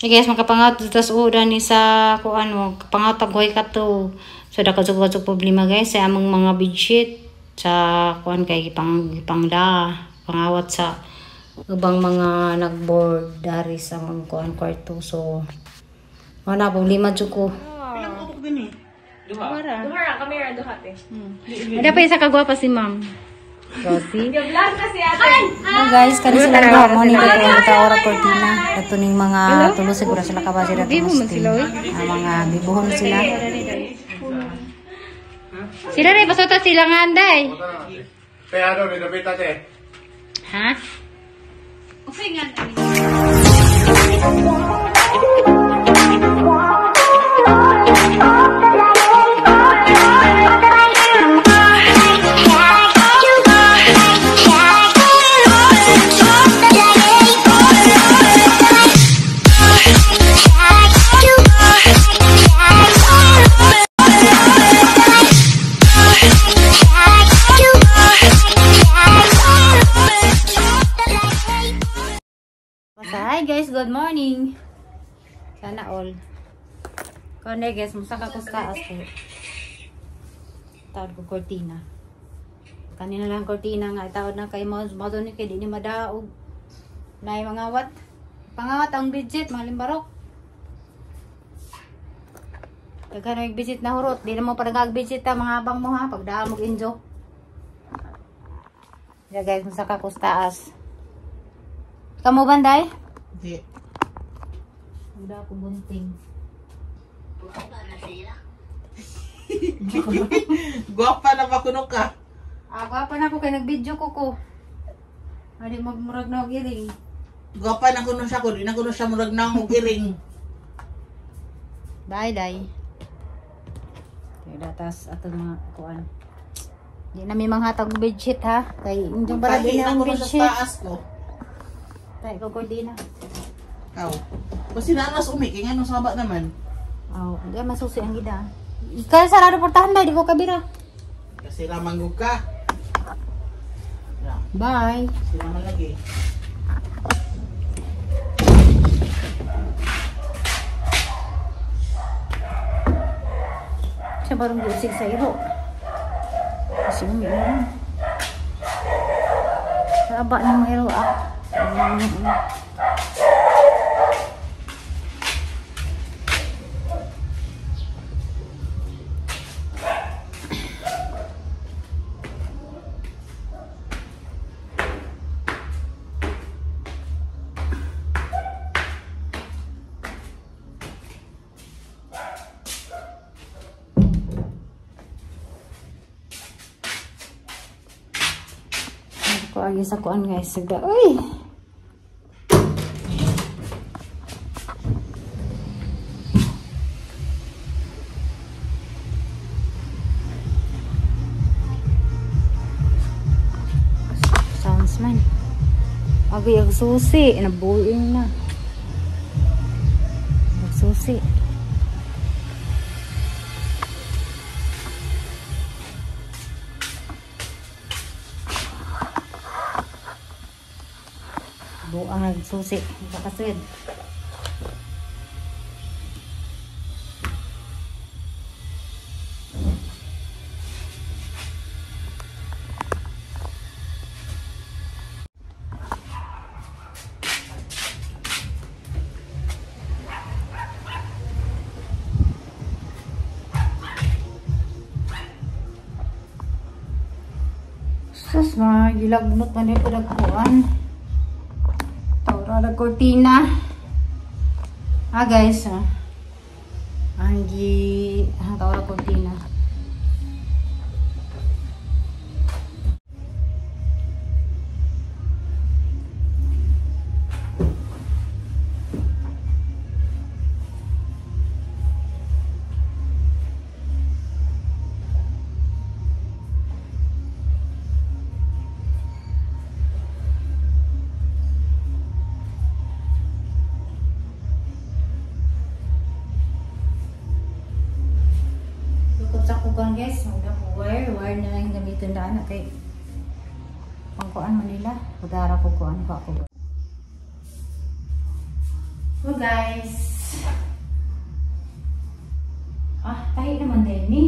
So guys, makapangat tas uda ni sa kuan mo, kapangat tagoy ka to. So dakazug problema guys sa among mga bedsheet sa kuan kay gipangda pangawat sa ubang mga nagboard dari sa mga kuan kwarto. So wala problema jud ko. Ilang utok din eh? Duha ra kami ra duha te. Ada pa isa kagwapa si ma'am. Rosie. Vlog kasi ate. Guys, kani sila nga mo ni dito ang ora cortina. Dato ning mga tulo siguro sila kabasi dato mga bibuhon sila. Sila rin basuta sila nga anday. Kaya ano, binabita te. Ha? Okay nga. Hi guys, good morning. Sana all. Kone guys, musaka ko sa taas ko. Tawad ko cortina. Kanina lang cortina nga tawad na kay mo ni kay di ni madaog. Nay mga wat. Pangawat ang budget mga limbarok. Daghan ang budget na hurot, di na mo pa nag-budget ta mga abang mo ha pagdaan mo injo. Ya guys, musaka ko sa taas. Kamu banday? Hindi. Udah ako bunting. Gwapa na ba kuno ka? Gwapa na ako kay nag-video ko. Adi magmurag na og iring. Gwapa na kuno siya ko, di na kuno siya murag na og iring. Day. Kaya datas ato mga kuan. Di na may manghatag bedsheet ha. Kay indong para din ang bedsheet. Taas ko. Tay ko cortina. Aw. Kasi nanas umi, kaya nga saba naman. Aw, di masusi ang gida. Kaya sarado portahan dai di ko kabira. Kasi ramanggog ka. Bye. Sila man lagi. Siya barong gusig sa iro. Kasi umi na. Saba ng mga iro ko agi sa kuan guys sagda. Uy. Sounds man. Agi ang susi, nabuing na. Susi. Buang nagsusi, kakaswid. Sus, mga gilagnot man yung pinagpuan. Taura cortina. Guys, ang taura cortina. Sa kugan guys, magda ko wire na lang gamitin daan kay pangkuan man nila, udara ko kuan ko ako. So guys. Tayo naman din ni.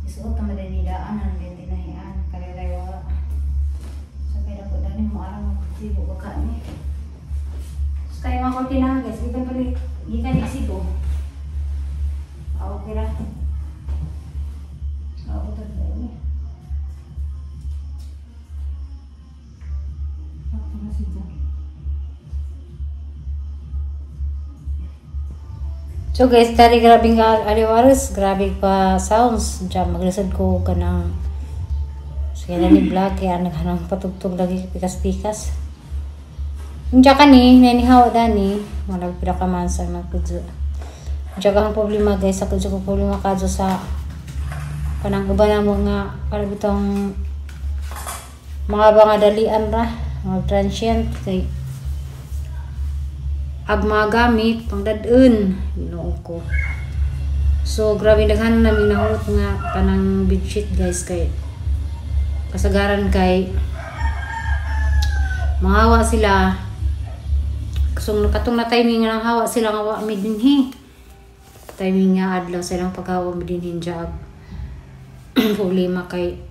Isuot naman din nidaan ang din tinahian. Kalalayo. So kaya po dali mo araw magsibo baka ni. So kaya mga kortina guys. Gikan isibo. Okay ra. Ito tayo ni. So guys, tadi grabe nga aliwares, grabe pa sounds. Diyan maglisod ko ka ng sige na ni vlog, kaya naghanang patugtog lagi pikas-pikas. Diyan ka ni, nanihawa dani, malag pinakamansa magkudyo. Diyan ka ang problema guys, ako dyan ko problema kadyo sa kanang uba na mo nga, parang itong mga dalian ra, mga transient, kay ag mga gamit pang dadun ginoo ko. So grabe daghan namin nahurot nga kanang bedsheet guys, kay kasagaran kay mangawa sila. So katong na timing nga hawa sila nga wa mi dinhi. Timing nga adlaw silang paghawa mi dinhi jab. Problema kay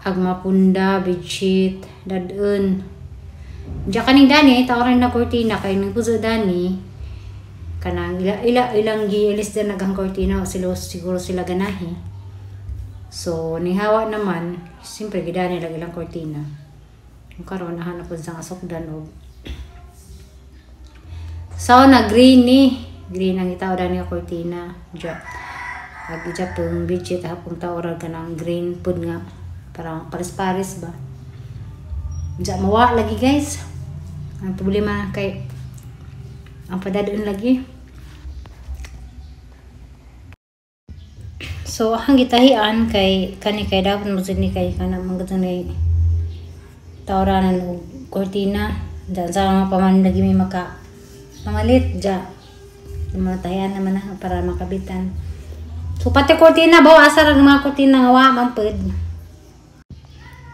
ag mapunda bedsheet dadun. Diyan kaning dani, tawaran na kortina kay nagpuso dani kanang ilang giilis din nagang kortina sila siguro sila ganahi. So nihawa naman, siyempre gidani lang ilang kortina. Yung karon nahanap ko sa asokdan og sauna green ni, green ang itaw dani nga kortina. Diyan. Ag Japong bedsheet hapong tawaran kanang green pud nga parang pares-pares ba. Diyan mawa lagi guys. Ang problema kay ang padadaan lagi. So ang gitahian kay kani kay dapat mo ni kay kana mangutong ni tawranan og kortina. Diyan sa mga paman lagi may mamalit diyan. Mga tahian naman na para makabitan. So pati kortina bawa asa ra mga kortina nga wa man pud.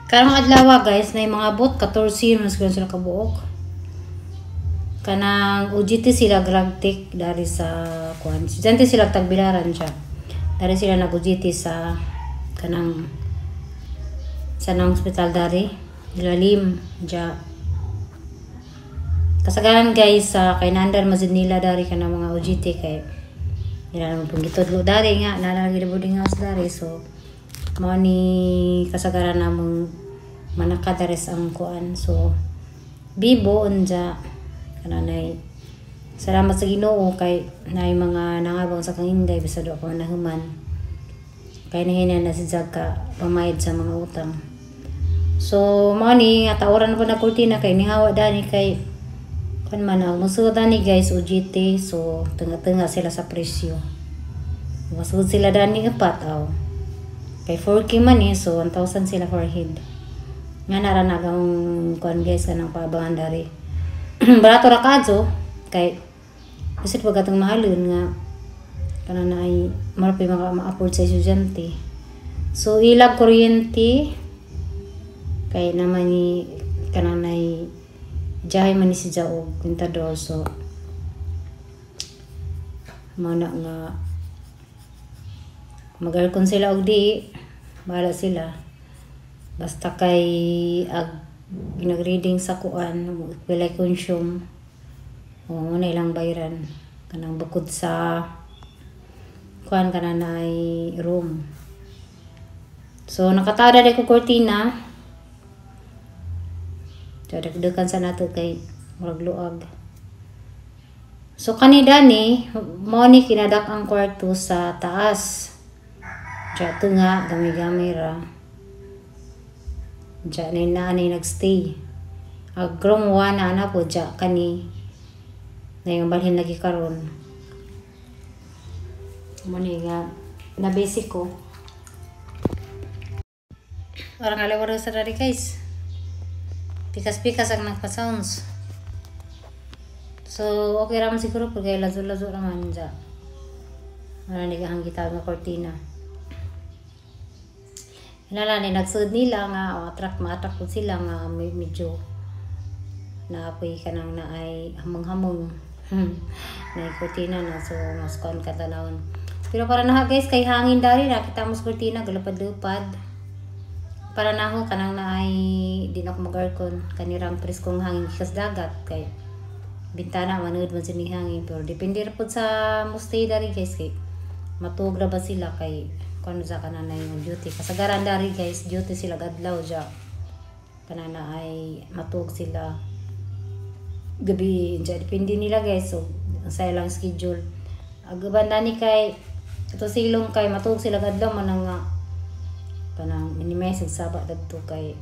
Karong adlaw guys na mga bot 14 mas kun sila kabuok. Kanang UGT sila gragtik dari sa kuan. Dante sila tagbilaran siya. Dari sila nag-UGT sa kanang sa nang hospital dari ilalim ja. Kasagaran guys sa kay nandar mazid nila dari kanang mga UGT kay nila naman pong gitudlo dari nga nalagi na boarding house dari. So mao ni kasagaran namong manakadares ang kuan. So bibo unja kananay salamat sa Ginoo kay nay mga nangabang sa kanginday bisado ako nahuman kay nahinan na si Zaka pamayad sa mga utang. So mao ni nga tawran ko na kortina kay nihawa dani kay kan man ang musud dani guys UGT. So tengah-tengah sila sa presyo. Masud sila dani apat aw. Kay 4K man eh, so 1,000 sila for head. Nga naranagang kuan guys kanang paabangan dari. Barato ra kadto kay bisit pag atong mahalon nga kanang ay marapi ma-afford sa estudyante. So ilag kuryente kay naman ni kanang nay jahay man ni si Jaog pintador. So mana nga mag-aircon sila og di bahala sila basta kay ginag-reading sa kuan pilay consume o na ilang bayran kanang bukod sa kuan kana nay room. So nakatada ko kortina dagdagan sa nato kay murag luag. So kanida ni mo ni kinadak ang kwarto sa taas. Diyato nga gamay-gamay ra. Diyan na nagstay. Agrong wana na po diyan kani na yung balhin lagi karon. Muni nga na basic ko. Orang alawar sa dari guys. Pikas-pikas ang nagpa-sounds. So okay raman siguro pag lazo-lazo raman diyan. Wala ni kahang gitawag nga kortina. Nala ni nagsud nila nga attract ma-attract po sila nga medyo naapoy ka nang na ay hamong-hamong. Na kurtina na, so mas kon ka tanawon. Pero para na guys, kay hangin dari nakita mo sa kurtina, galupad-lupad. Para na ako kanang na ay di na ako mag-aircon. Kanirang preskong hangin kikas dagat. Kay bintana, manood man siya hangin. Pero depende rin po sa mustay dari guys. Kay matugra ba sila kay kung sa kanana yung duty. Kasagaran dari guys, duty sila gadlaw dya. Kanana ay matug sila gabi. Depende nila guys. So, sa ilang schedule. Agabanda ni kay ito silong kay matug sila gadlaw man nga kanang mini-message saba dadto kay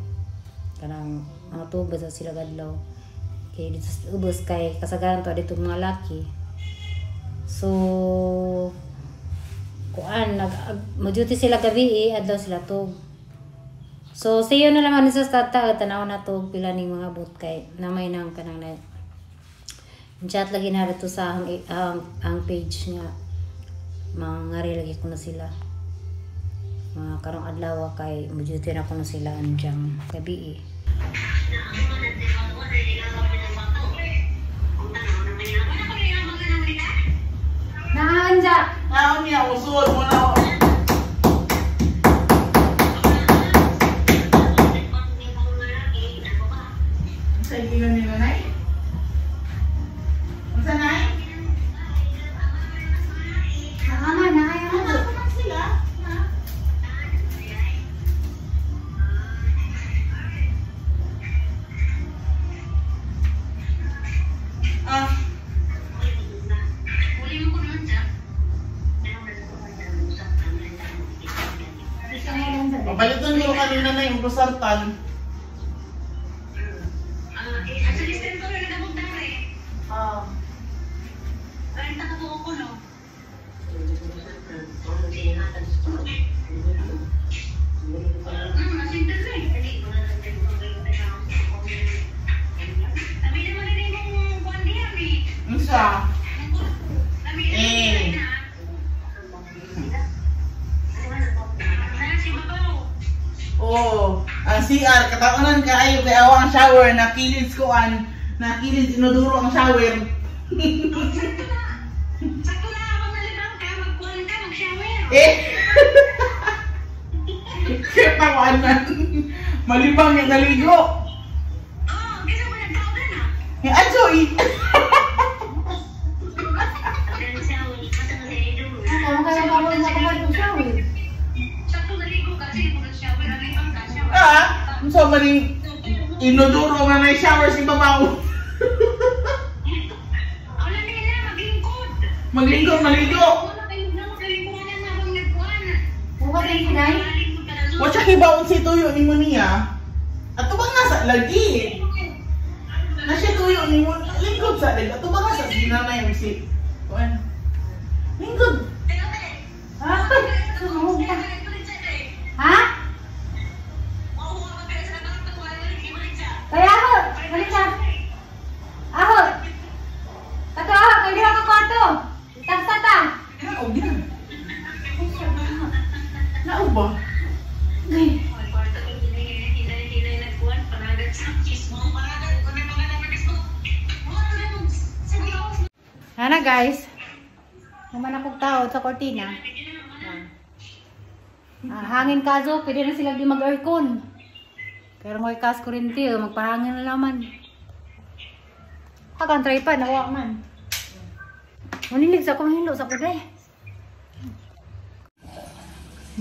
kanang matug ba sila gadlaw kay dito ubos kay kasagaran to dito mga laki. So kuan mag-duty sila gabi adlaw sila tug. So sayo na lang sa tata tanaw na tug pila ning mga bot kay namay nang kanang na chat lagi na rito sa ang page nga mangari lagi ko na sila mga karong adlaw kay mujuti na ko na sila anjang gabi naanja Naon niya, usul mo na. Sa ilan nila, Nay? Sa Nay? Palitan niyo kanina na yung pusartan. Isa. Oh, ang CR kataonan kaayo kay awa ang shower nakilid kuan, nakilid inoduro ang shower. Sakto na ako malibang ka, magkuhan ka, mag-shower. Katawanan. Malibang yung naligo. Oo, kasi mo nagkaudan na. Ajoy. Ano kaya bawal na shower? Sakto naligo kasi mo nag-shower, nalibang ka, shower. So maning inoduro nga na shower si babaw. Wala nila, maglingkod. Maglingkod, maligo. Wala kayo na maglingkuhan na habang nagkuhan. Bukat ang kinay? Malingkod ka na doon. Wa siya kibaon si tuyo ni mo niya. Ato bang nasa lagi? Na siya tuyo ni mo lingkod sa leg. Ato bang nasa sinanay ang si kuan. Lingkod. Ha? Ha? Kaya ako, balik siya. Ako. Tato ako, kaya di ako kwarto. Tagtata. Nao gina. Nao ba? Hana guys. Naman akong tao sa kortina. Hangin kaso, pwede na sila di mag-aircon. Pero may kas kurinti, magpahangin na naman. Hagang tripod, nakuha man. Manilig sa kong hilo sa kuday.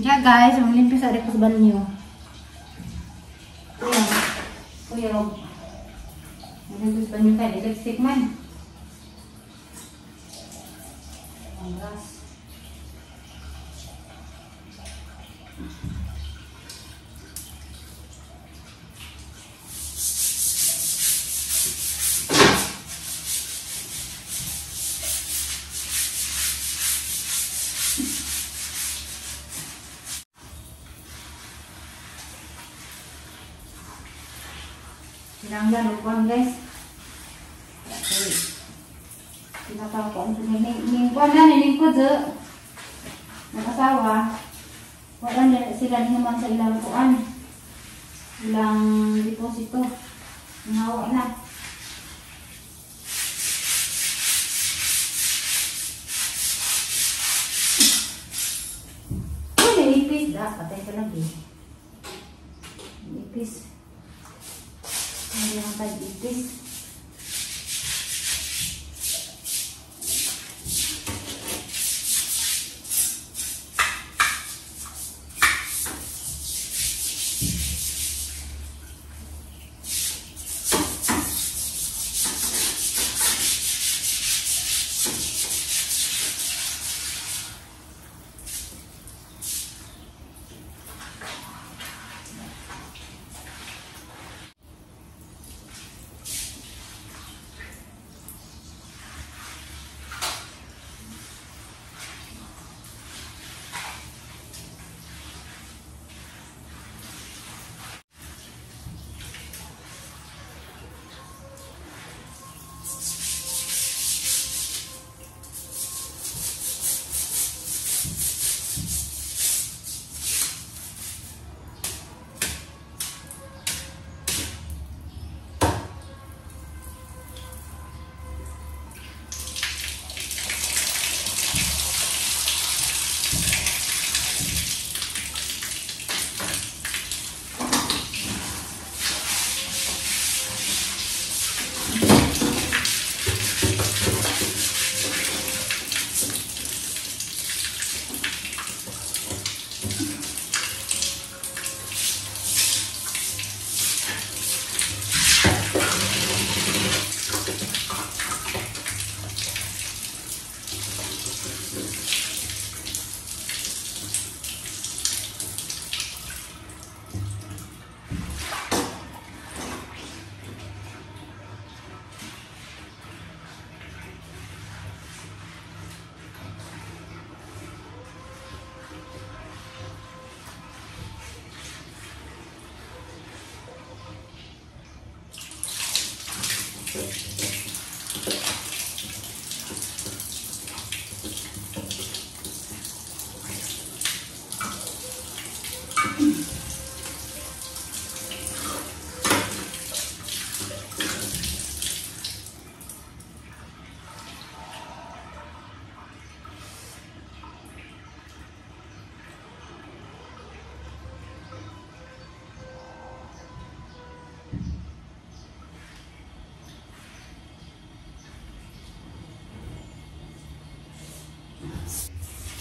Diyan guys, malimpis sa sa banyo. Kuya Rob. Malimpis sa banyo kayo, lipstick man. Ang gas. Sinanggan upuan guys. Okay. Pinataw ko ang ningkuan na nilingkod sa nakasawa. Wala na sila naman sa ilang kuan. Ilang deposito. Nahawa na. lagi. Ipis. Hindi lang tayo ipis.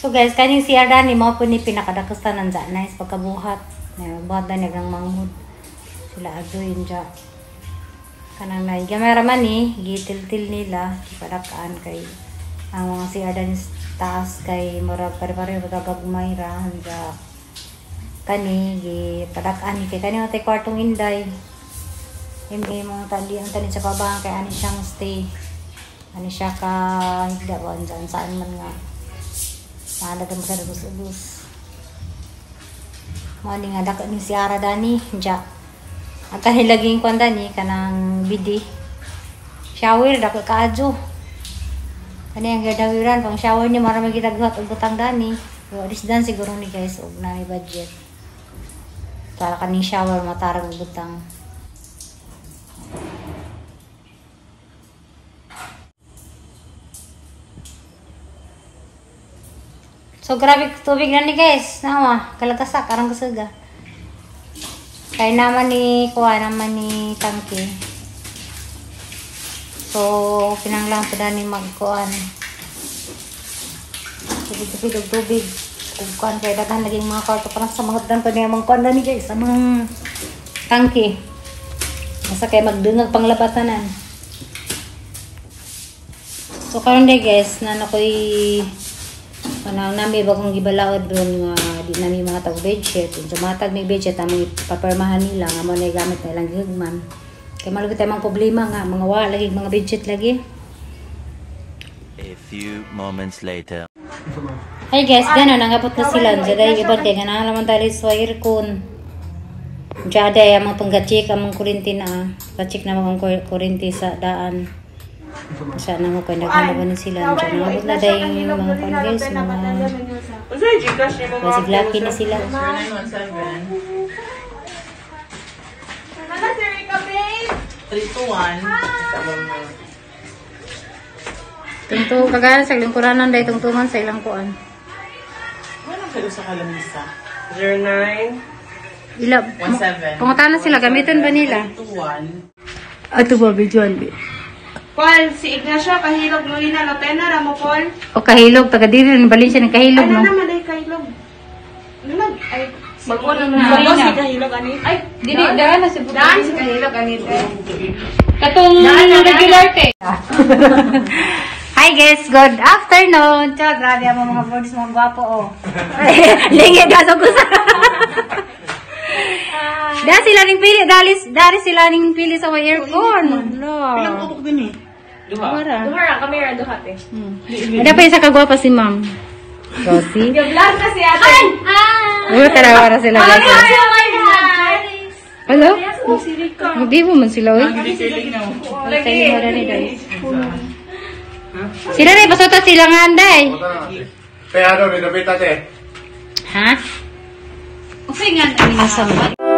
So guys, kaning si Ardani mo po ni pinakadakustanan dyan. Nice pagkabuhat. Buhat na nilang manghud. Sila adoyin dyan. Kanang na. Gamera man eh. Gitil-til nila. Ipadakaan kay ang mga si Ardani taas kay murag pare-pare magagagumay ra. Handa kani. Gipadakaan kay kani matay kwartong inday. Hindi mga tali ang tanin sa pabang kay ani siyang stay. Ani siya ka higdawan dyan. Saan man nga. Mahalaga mo sa lubos-lubos. Mali nga dako ni si Ardani dya. Ang kanilaging kwan dani kanang bidi. Shower dako kaadyo. Kani ang gadawiran pang shower niya marami gitaghat og butang dani. Yo dis dan siguro ni guys og na may budget. Para kaning shower matarang og butang. So grabe tubig na ni guys. Nama, kalagasak karang kasuga. Kaya naman ni kuha naman ni tangke. So pinanglang pa ni magkuan. Tubig. Kung kuan kaya daghan naging mga kwarto parang sa mga dan pa niya mga kuan ni guys sa mga tangke. Basta kaya magdungag panglabatanan. So karon day guys na nakoy kanang nami bagong gibalaod ron nga di nami mga tag bedsheet unsa matag may bedsheet among ipapermahan nila nga mo na gamit na ilang higman kay malugit tay mga problema nga mga wala lagi mga bedsheet lagi. A few moments later. Hey guys, gano'n nangabot na sila jaday ibang kay ganahan naman tayo sa aircon jaday among pangga-check among kuryente na ka-check na mga kuryente sa daan. Sana mo kaya nagkalaban sila. Nangabot na dahil yung mga pan guys. Mga basiglaki na sila. 321. Tungtong kagana sa lingkuranan dahil tungtungan sa ilang kuan. Walang kayo sa kalamisa. 09. Ila, 17. pangutana sila, gamitin ba nila? 21. Ato ba, Bijuan? Paul, si Ignacio, kahilog mo rin na Lopena, Ramo Paul. O kahilog, taga diri rin balin siya ng kahilog, Ano no? naman ay kahilog? Ano na? Ay, Bago na bago si kahilog, ani? Ay, Dili, daan na si daan si kahilog, ani? Katong regular te. Hi guys, good afternoon. Tiyo, grabe ang mga birds, mga gwapo, oh. Lingi, gaso ko sa... Dahil sila ning pili, dahil sila ning pili sa may aircon. Pilang No. utok din eh. Wala. Duhara, kami ra duhat eh. Ada pa isa kagwapa si ma'am. Rosie. Vlog na si ate. Uy, tarawa na sila guys. Hello? Si Rico. Hindi mo man sila, uy. Hindi feeling na. Tayo mo na ni guys. Sila rin, pasutot sila nga anday. Kaya ano, binabit ate. Ha? Asa mo?